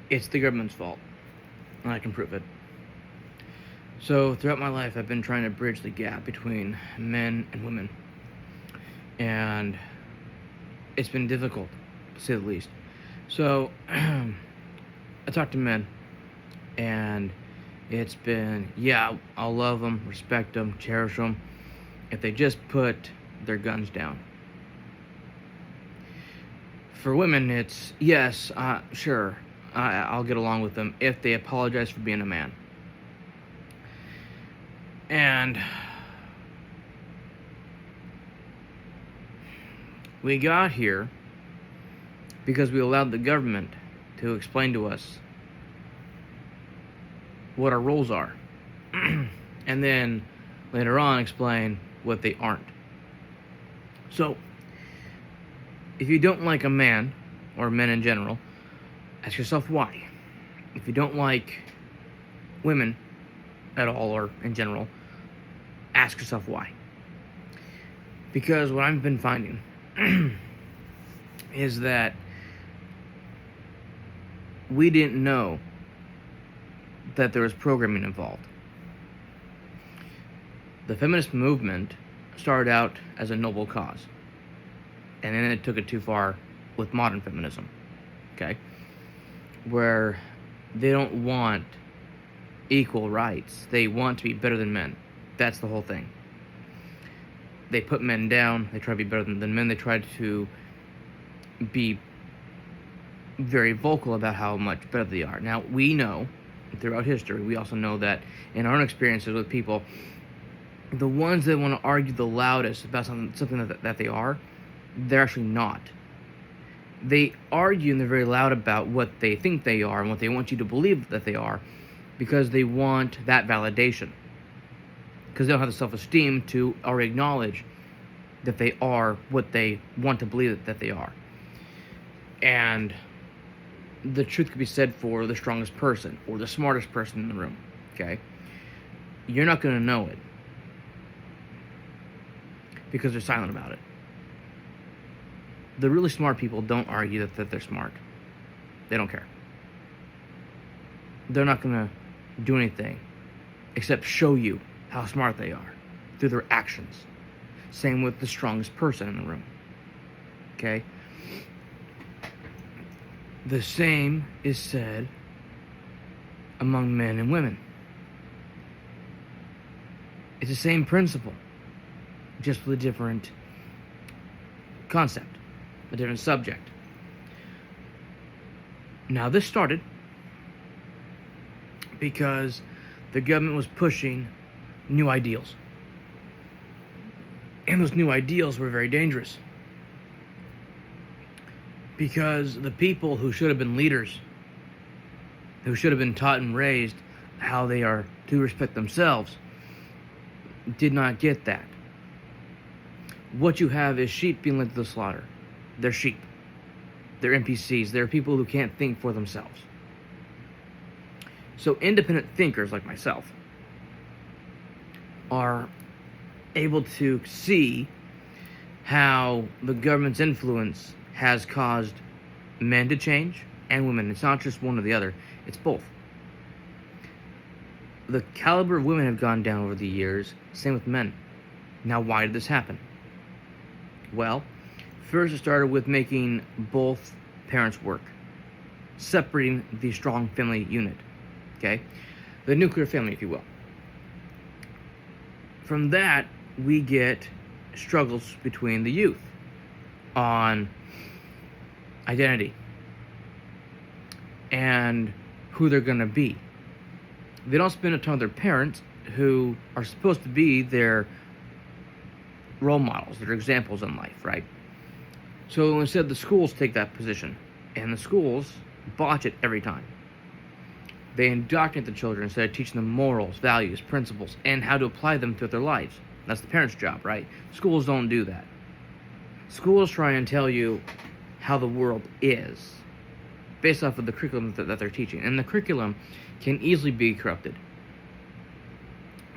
It's the government's fault, and I can prove it. So, throughout my life, I've been trying to bridge the gap between men and women, and it's been difficult, to say the least. So, I talk to men, and it's been, yeah, I'll love them, respect them, cherish them, if they just put their guns down. For women, it's, yes, sure, I'll get along with them if they apologize for being a man. And we got here because we allowed the government to explain to us what our roles are. And then later on explain what they aren't. So, if you don't like a man, or men in general, ask yourself why. If you don't like women at all, or in general, ask yourself why. Because what I've been finding is that we didn't know that there was programming involved. The feminist movement started out as a noble cause, and then it took it too far with modern feminism, okay? Where they don't want equal rights. They want to be better than men. That's the whole thing. They put men down. They try to be better than men. They try to be very vocal about how much better they are. Now, we know, throughout history, we also know that in our own experiences with people, the ones that want to argue the loudest about something that they are, they're actually not. They argue and they're very loud about what they think they are and what they want you to believe that they are, because they want that validation. Because they don't have the self-esteem to already acknowledge that they are what they want to believe that they are. And the truth could be said for the strongest person or the smartest person in the room, okay? You're not going to know it because they're silent about it. The really smart people don't argue that they're smart. They don't care. They're not going to do anything except show you how smart they are through their actions. Same with the strongest person in the room. Okay? The same is said among men and women. It's the same principle, just with a different concept, a different subject. Now, this started because the government was pushing new ideals. And those new ideals were very dangerous. Because the people who should have been leaders, who should have been taught and raised how they are to respect themselves, did not get that. What you have is sheep being led to the slaughter. They're sheep. They're NPCs. They're people who can't think for themselves. So independent thinkers like myself are able to see how the government's influence has caused men to change and women. It's not just one or the other, it's both. The caliber of women have gone down over the years, same with men. Now, why did this happen? Well, first it started with making both parents work, separating the strong family unit, okay? The nuclear family, if you will. From that, we get struggles between the youth on identity and who they're going to be. They don't spend a ton with their parents, who are supposed to be their role models, their examples in life, right? So instead, the schools take that position, and the schools botch it every time. They indoctrinate the children instead of teaching them morals, values, principles, and how to apply them to their lives. That's the parents' job, right? Schools don't do that. Schools try and tell you how the world is based off of the curriculum that they're teaching. And the curriculum can easily be corrupted.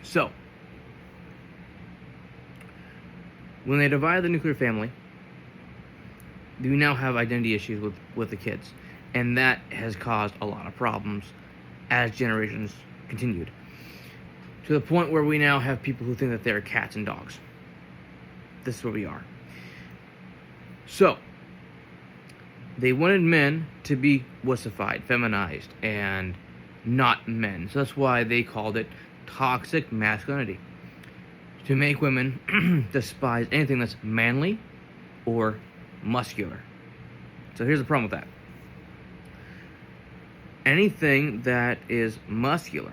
So, when they divide the nuclear family, we now have identity issues with the kids. And that has caused a lot of problems as generations continued. To the point where we now have people who think that they're cats and dogs. This is where we are. So, they wanted men to be wussified, feminized, and not men. So that's why they called it toxic masculinity. To make women despise anything that's manly or muscular. So here's the problem with that. Anything that is muscular,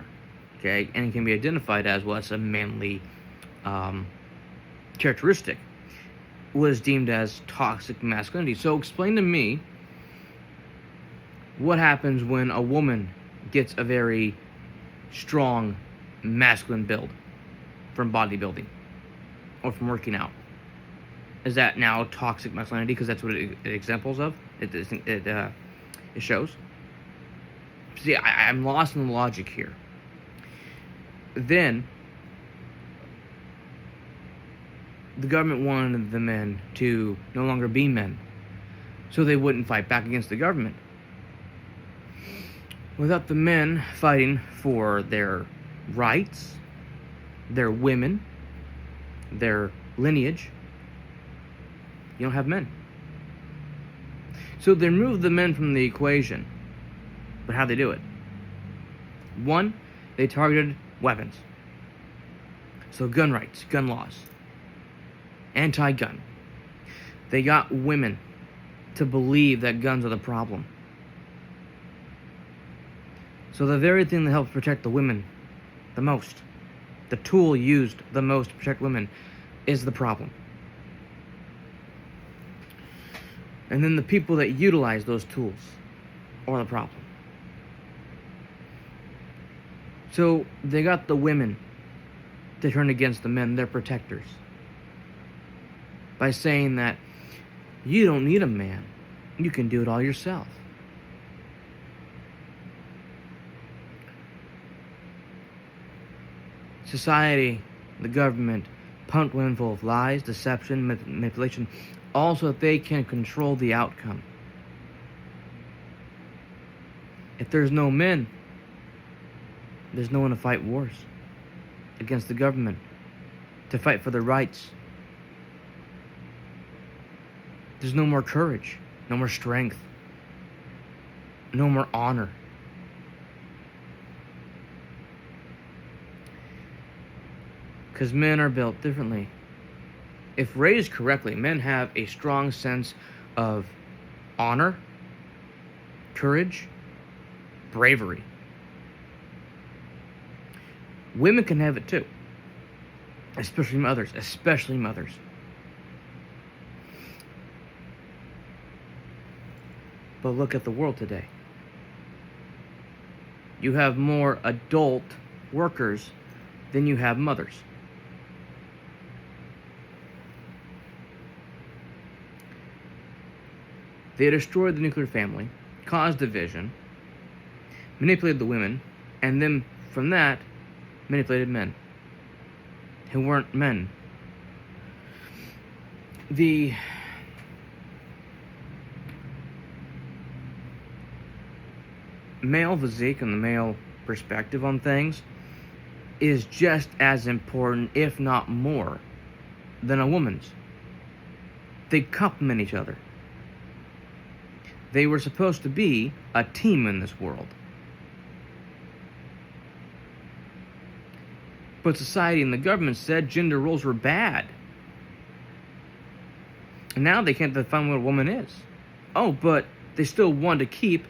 okay, and can be identified as, well, that's a manly characteristic, was deemed as toxic masculinity. So explain to me what happens when a woman gets a very strong masculine build from bodybuilding or from working out. Is that now toxic masculinity because that's what it examples of? It shows. See, I'm lost in the logic here. Then the government wanted the men to no longer be men, so they wouldn't fight back against the government. Without the men fighting for their rights, their women, their lineage, you don't have men. So they removed the men from the equation. But how'd they do it? One, they targeted weapons. So gun rights, gun laws, anti-gun. They got women to believe that guns are the problem. So the very thing that helps protect the women the most, the tool used the most to protect women, is the problem. And then the people that utilize those tools are the problem. So they got the women to turn against the men, their protectors, by saying that you don't need a man, you can do it all yourself. Society, the government, pumped women full of lies, deception, manipulation, all so that they can control the outcome. If there's no men, there's no one to fight wars against the government, to fight for their rights. There's no more courage, no more strength, no more honor. Because men are built differently. If raised correctly, men have a strong sense of honor, courage, bravery. Women can have it too. Especially mothers. But look at the world today. You have more adult workers than you have mothers. They destroyed the nuclear family, caused division, manipulated the women, and then from that, manipulated men who weren't men. The male physique and the male perspective on things is just as important, if not more, than a woman's. They complement each other. They were supposed to be a team in this world. But society and the government said gender roles were bad. And now they can't define what a woman is. Oh, but they still want to keep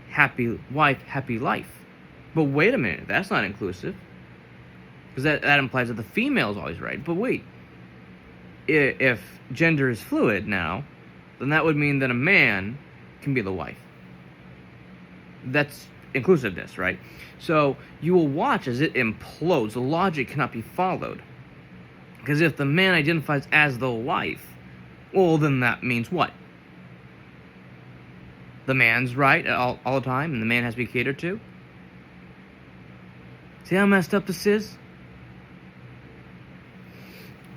happy wife, happy life. But wait a minute, that's not inclusive. Because that implies that the female is always right. But wait, if gender is fluid now, then that would mean that a man can be the wife. That's inclusiveness, right? So you will watch as it implodes. The logic cannot be followed. Because if the man identifies as the wife, well, then that means what? The man's right all the time, and the man has to be catered to? See how messed up this is?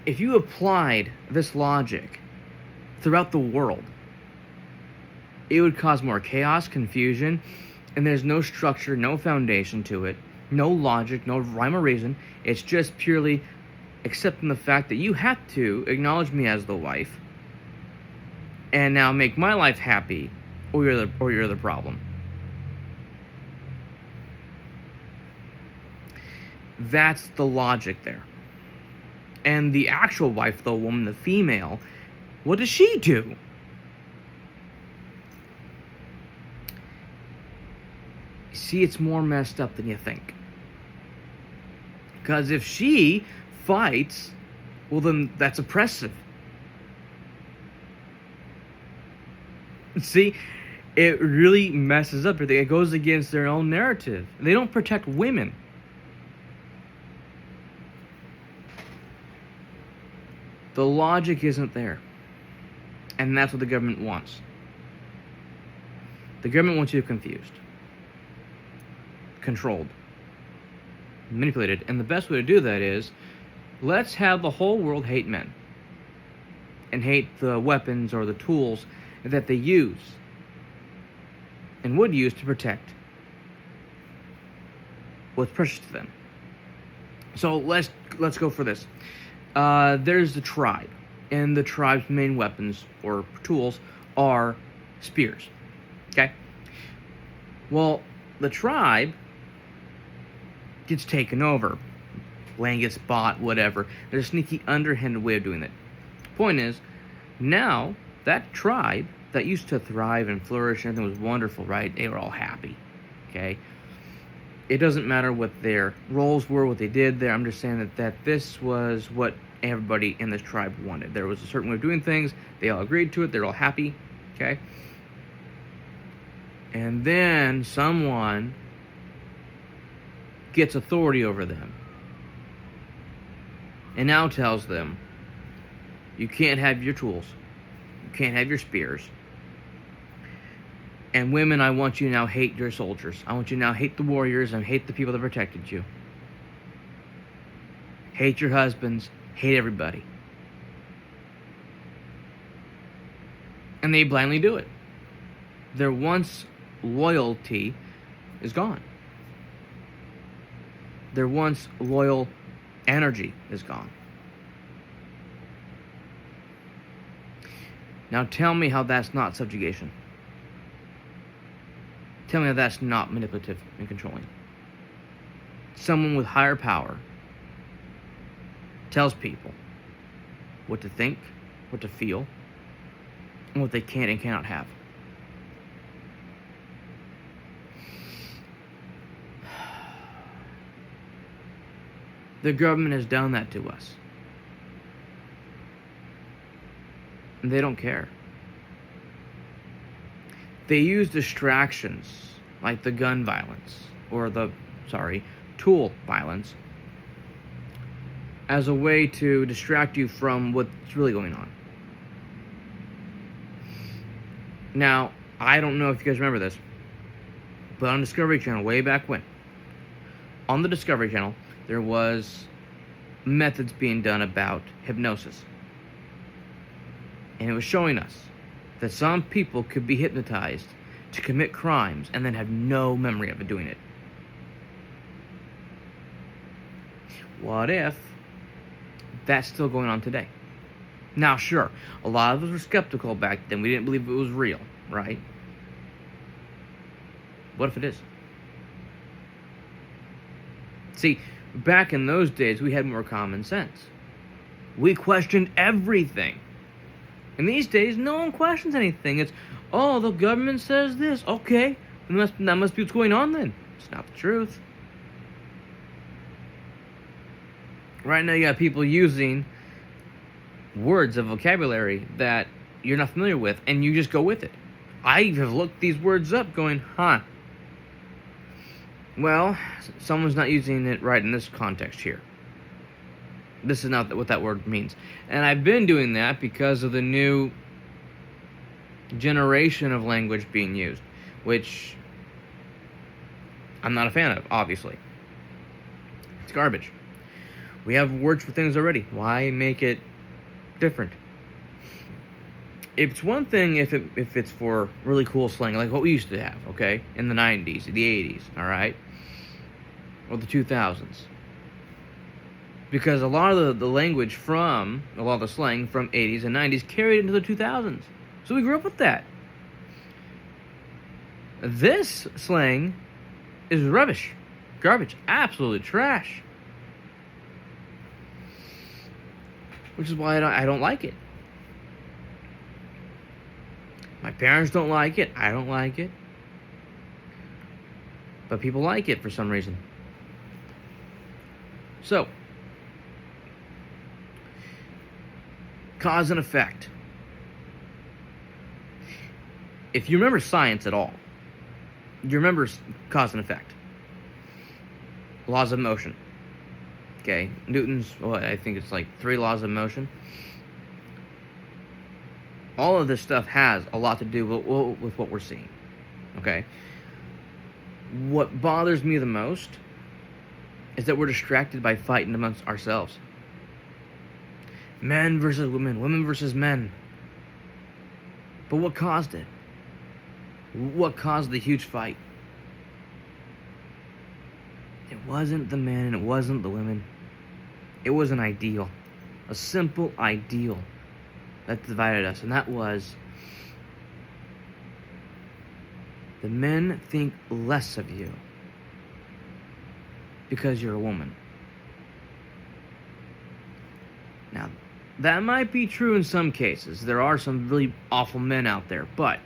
If you applied this logic throughout the world, it would cause more chaos, confusion, and there's no structure, no foundation to it, no logic, no rhyme or reason. It's just purely accepting the fact that you have to acknowledge me as the wife and now make my life happy, or you're the problem. That's the logic there. And the actual wife, the woman, the female, what does she do? See, it's more messed up than you think. Because if she fights, well, then that's oppressive. See, it really messes up everything. It goes against their own narrative. They don't protect women. The logic isn't there. And that's what the government wants. The government wants you confused, controlled, manipulated. And the best way to do that is, let's have the whole world hate men. And hate the weapons or the tools that they use and would use to protect what's precious to them. So let's go for this. There's the tribe, and the tribe's main weapons or tools are spears. Okay? Well, the tribe gets taken over. Land gets bought, whatever. There's a sneaky, underhanded way of doing it. Point is, now that tribe that used to thrive and flourish, and everything was wonderful, right? They were all happy. Okay? It doesn't matter what their roles were, what they did there. I'm just saying that this was what everybody in this tribe wanted. There was a certain way of doing things. They all agreed to it. They're all happy. Okay? And then someone gets authority over them and now tells them, you can't have your tools. You can't have your spears. And women, I want you now hate your soldiers. I want you now hate the warriors and hate the people that protected you. Hate your husbands. Hate everybody. And they blindly do it. Their once loyalty is gone. Their once loyal energy is gone. Now tell me how that's not subjugation. Tell me how that's not manipulative and controlling. Someone with higher power tells people what to think, what to feel, and what they can and cannot have. The government has done that to us. And they don't care. They use distractions like the gun violence or tool violence as a way to distract you from what's really going on. Now, I don't know if you guys remember this, but on Discovery Channel, way back when, on the Discovery Channel, there was methods being done about hypnosis. And it was showing us that some people could be hypnotized to commit crimes and then have no memory of it doing it. What if that's still going on today? Now, sure, a lot of us were skeptical back then. We didn't believe it was real, right? What if it is? See, back in those days, we had more common sense. We questioned everything. And these days, no one questions anything. It's, oh, the government says this. Okay, that must be what's going on then. It's not the truth. Right now, you got people using words of vocabulary that you're not familiar with, and you just go with it. I have looked these words up going, well, someone's not using it right in this context here. This is not what that word means. And I've been doing that because of the new generation of language being used, which I'm not a fan of, obviously. It's garbage. We have words for things already. Why make it different? It's one thing if it's for really cool slang, like what we used to have, okay, in the 90s, the 80s, all right, or the 2000s. Because a lot of the language from, a lot of the slang from 80s and 90s carried into the 2000s. So we grew up with that. This slang is rubbish. Garbage. Absolutely trash. Which is why I don't like it. My parents don't like it. I don't like it. But people like it for some reason. So, cause and effect. If you remember science at all, you remember cause and effect. Laws of motion. Okay, Newton's, I think it's like 3 laws of motion. All of this stuff has a lot to do with what we're seeing. Okay? What bothers me the most is that we're distracted by fighting amongst ourselves. Men versus women, women versus men. But what caused it? What caused the huge fight? It wasn't the men and it wasn't the women. It was an ideal. A simple ideal that divided us. And that was, the men think less of you because you're a woman. Now, that might be true in some cases. There are some really awful men out there, but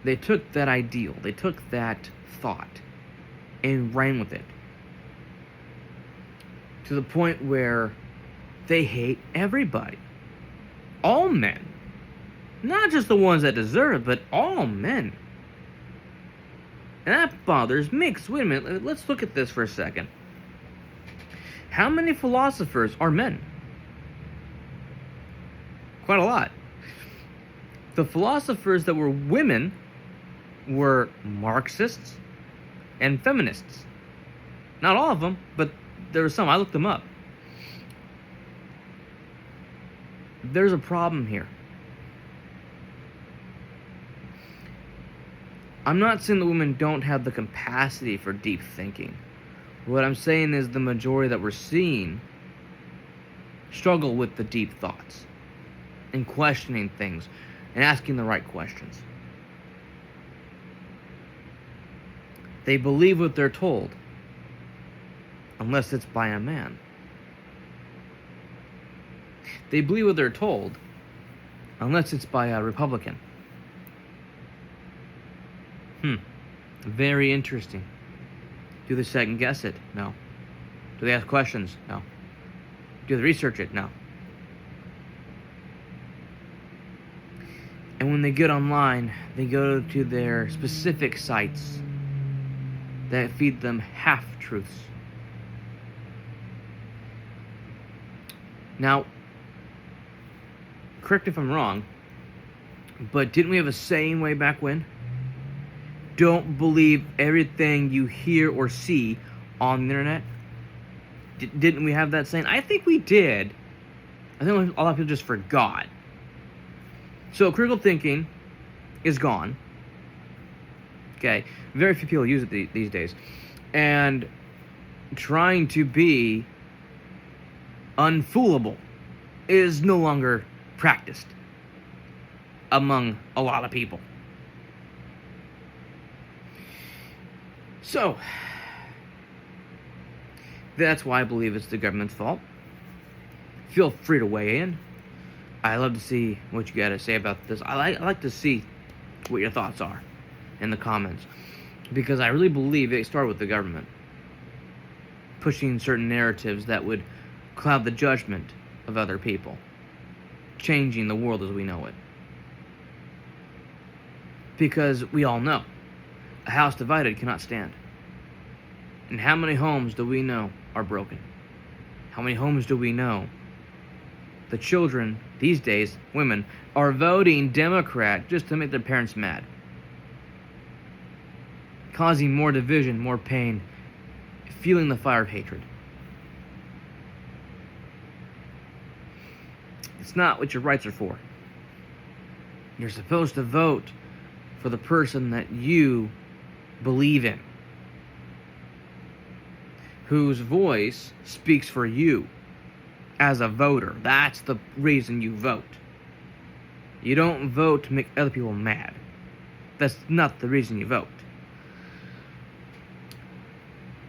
they took that ideal, they took that thought and ran with it to the point where they hate everybody. All men. Not just the ones that deserve it, but all men. And that bothers me. 'Cause wait a minute, let's look at this for a second. How many philosophers are men? Quite a lot. The philosophers that were women were Marxists and feminists. Not all of them, but there were some. I looked them up. There's a problem here. I'm not saying that women don't have the capacity for deep thinking. What I'm saying is the majority that we're seeing struggle with the deep thoughts and questioning things and asking the right questions. They believe what they're told, unless it's by a man. They believe what they're told, unless it's by a Republican. Very interesting. Do they second guess it? No. Do they ask questions? No. Do they research it? No. And when they get online, they go to their specific sites that feed them half-truths. Now, correct if I'm wrong, but didn't we have a saying way back when? Don't believe everything you hear or see on the internet. Didn't we have that saying? I think we did. I think a lot of people just forgot. So critical thinking is gone. Okay, very few people use it these days. And trying to be unfoolable is no longer practiced among a lot of people. So, that's why I believe it's the government's fault. Feel free to weigh in. I love to see what you got to say about this. I like to see what your thoughts are in the comments, because I really believe it started with the government pushing certain narratives that would cloud the judgment of other people, changing the world as we know it. Because we all know a house divided cannot stand. And how many homes do we know are broken? How many homes do we know the children these days, women, are voting Democrat just to make their parents mad? Causing more division, more pain, fueling the fire of hatred. It's not what your rights are for. You're supposed to vote for the person that you believe in, whose voice speaks for you as a voter. That's the reason you vote. You don't vote to make other people mad. That's not the reason you vote.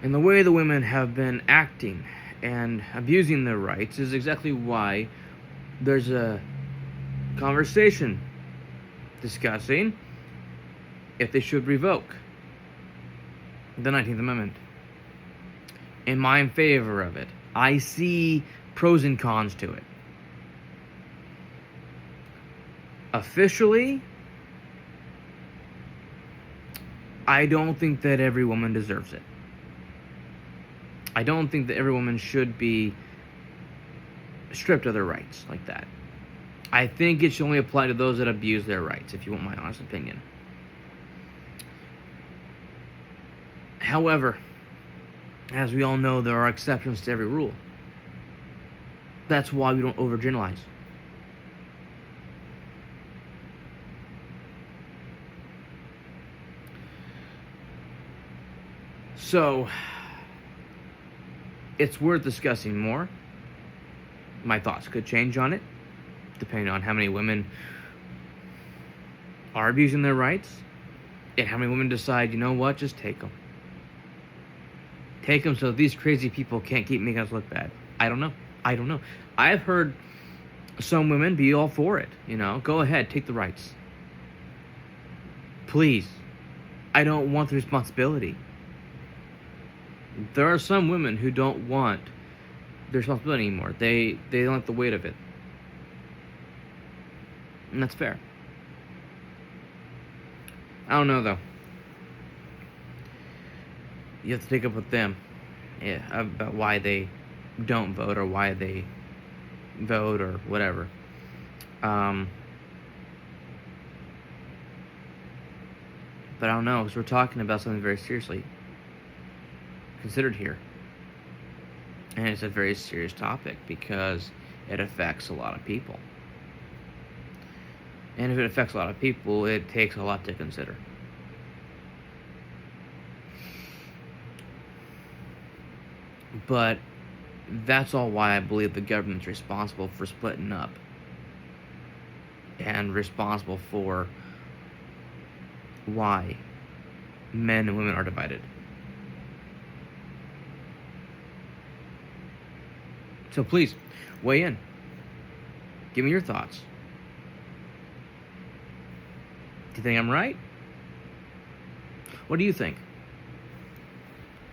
And the way the women have been acting and abusing their rights is exactly why there's a conversation discussing if they should revoke the 19th Amendment. Am I in favor of it? I see pros and cons to it. Officially, I don't think that every woman deserves it. I don't think that every woman should be stripped of their rights like that. I think it should only apply to those that abuse their rights, if you want my honest opinion. However, as we all know, there are exceptions to every rule. That's why we don't overgeneralize. So, it's worth discussing more. My thoughts could change on it, depending on how many women are abusing their rights, and how many women decide, you know what, just take them. Take them so these crazy people can't keep making us look bad. I don't know. I've heard some women be all for it, Go ahead, take the rights. Please. I don't want the responsibility. There are some women who don't want the responsibility anymore. They don't like the weight of it. And that's fair. I don't know, though. You have to take up with them about why they don't vote or why they vote or whatever. But I don't know, because we're talking about something very seriously considered here. And it's a very serious topic because it affects a lot of people. And if it affects a lot of people, it takes a lot to consider. But that's all why I believe the government's responsible for splitting up and responsible for why men and women are divided. So please, weigh in. Give me your thoughts. Do you think I'm right? What do you think?